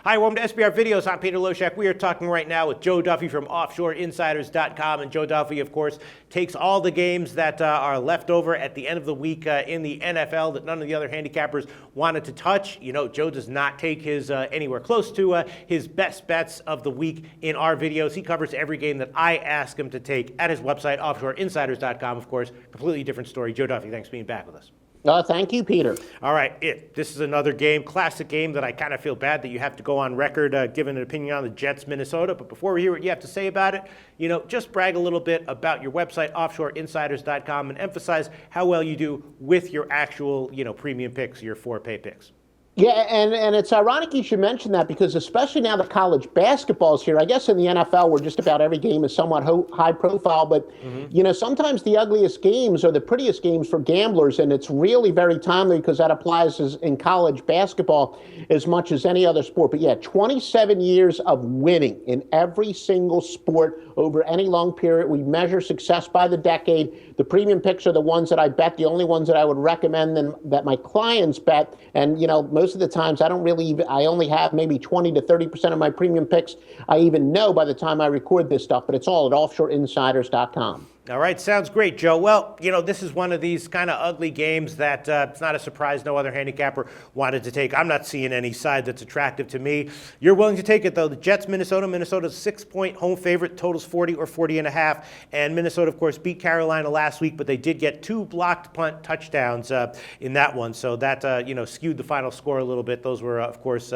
Hi, welcome to SBR Videos. I'm Peter Loshak. We are talking right now with Joe Duffy from OffshoreInsiders.com. And Joe Duffy, of course, takes all the games that are left over at the end of the week in the NFL that none of the other handicappers wanted to touch. You know, Joe does not take his anywhere close to his best bets of the week in our videos. He covers every game that I ask him to take at his website, OffshoreInsiders.com. Of course, completely different story. Joe Duffy, thanks for being back with us. Thank you, Peter. All right, this is another game, classic game that I kind of feel bad that you have to go on record giving an opinion on the Jets, Minnesota. But before we hear what you have to say about it, you know, just brag a little bit about your website, OffshoreInsiders.com, and emphasize how well you do with your actual, premium picks, your for-pay picks. Yeah, and it's ironic you should mention that because especially now that college basketball's here, I guess in the NFL where just about every game is somewhat high profile, but sometimes the ugliest games are the prettiest games for gamblers, and it's really very timely because that applies in college basketball as much as any other sport. But yeah, 27 years of winning in every single sport over any long period. We measure success by the decade. The premium picks are the ones that I bet, the only ones that I would recommend that my clients bet, and most of the times I only have maybe 20 to 30% of my premium picks I even know by the time I record this stuff, but it's all at offshoreinsiders.com. All right, sounds great, Joe. Well, this is one of these kind of ugly games that it's not a surprise no other handicapper wanted to take. I'm not seeing any side that's attractive to me. You're willing to take it, though. The Jets, Minnesota's 6-point home favorite, totals 40 or 40.5. And Minnesota, of course, beat Carolina last week, but they did get 2 blocked punt touchdowns in that one. So that, skewed the final score a little bit. Those were, of course,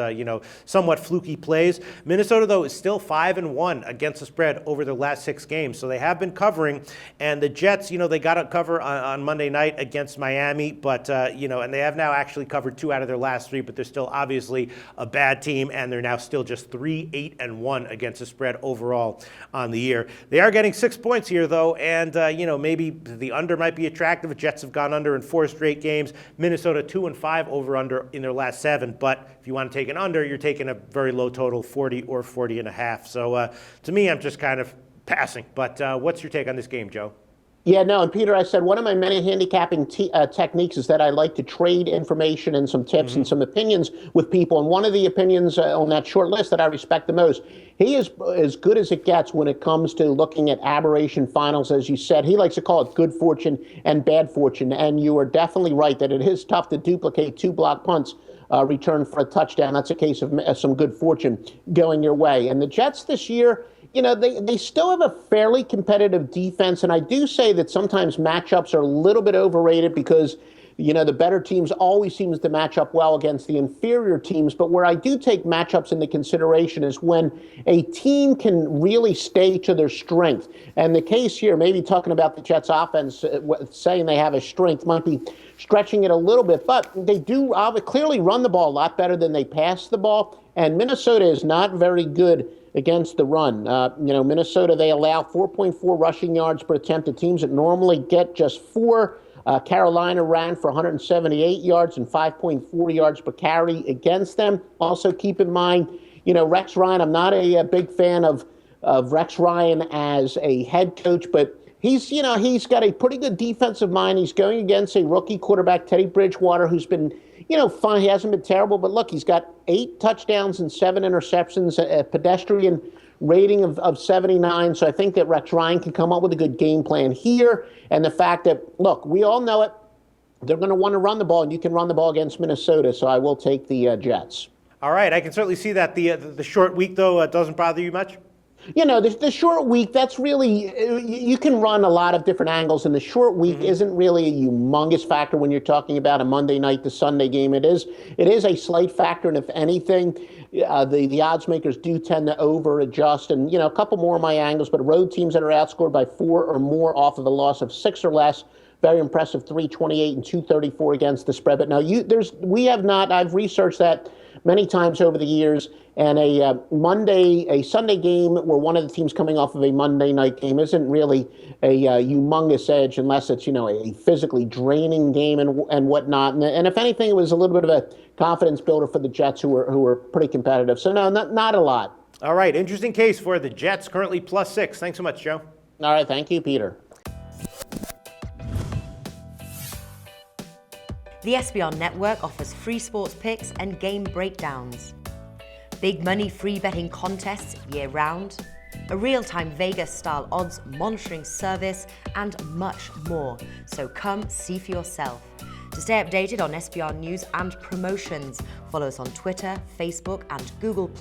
somewhat fluky plays. Minnesota, though, is still 5-1 against the spread over their last 6 games. So they have been covering. And the Jets, they got to cover on Monday night against Miami, but, and they have now actually covered 2 out of their last 3, but they're still obviously a bad team, and they're now still just 3-8-1 against the spread overall on the year. They are getting 6 points here, though, and, maybe the under might be attractive. The Jets have gone under in 4 straight games. Minnesota 2-5 over-under in their last 7, but if you want to take an under, you're taking a very low total, 40 or 40.5. So to me, I'm just kind of passing. But what's your take on this game, Joe? Yeah, no, and Peter, I said one of my many handicapping techniques is that I like to trade information and some tips and some opinions with people. And one of the opinions on that short list that I respect the most, he is as good as it gets when it comes to looking at aberration finals, as you said. He likes to call it good fortune and bad fortune. And you are definitely right that it is tough to duplicate 2 block punts returned for a touchdown. That's a case of some good fortune going your way. And the Jets this year, they still have a fairly competitive defense, and I do say that sometimes matchups are a little bit overrated because, the better teams always seems to match up well against the inferior teams. But where I do take matchups into consideration is when a team can really stay to their strength. And the case here, maybe talking about the Jets offense, saying they have a strength might be stretching it a little bit, but they do clearly run the ball a lot better than they pass the ball. And Minnesota is not very good against the run. Minnesota, they allow 4.4 rushing yards per attempt to teams that normally get just 4. Carolina ran for 178 yards and 5.4 yards per carry against them. Also keep in mind, Rex Ryan, I'm not a big fan of Rex Ryan as a head coach, but he's got a pretty good defensive mind. He's going against a rookie quarterback, Teddy Bridgewater, who's been fine. He hasn't been terrible, but look, he's got 8 touchdowns and 7 interceptions, a pedestrian rating of 79. So I think that Rex Ryan can come up with a good game plan here. And the fact that, look, we all know it, they're going to want to run the ball, and you can run the ball against Minnesota. So I will take the Jets. All right, I can certainly see that. The short week, though, doesn't bother you much? The short week, that's really, you can run a lot of different angles, and the short week isn't really a humongous factor when you're talking about a Monday night to Sunday game. It is a slight factor, and if anything, the odds makers do tend to over-adjust. And, a couple more of my angles, but road teams that are outscored by 4 or more off of a loss of 6 or less, very impressive, 328 and 234 against the spread. But now I've researched that many times over the years, and a Sunday game where one of the teams coming off of a Monday night game isn't really a humongous edge unless it's, a physically draining game and whatnot. And if anything, it was a little bit of a confidence builder for the Jets who were pretty competitive. So no, not a lot. All right, interesting case for the Jets, currently +6. Thanks so much, Joe. All right, thank you, Peter. The SBR Network offers free sports picks and game breakdowns. big money free betting contests year-round, a real-time Vegas-style odds monitoring service, and much more. So come see for yourself. To stay updated on SBR news and promotions, follow us on Twitter, Facebook, and Google+,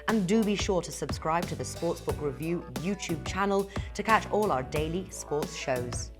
and do be sure to subscribe to the Sportsbook Review YouTube channel to catch all our daily sports shows.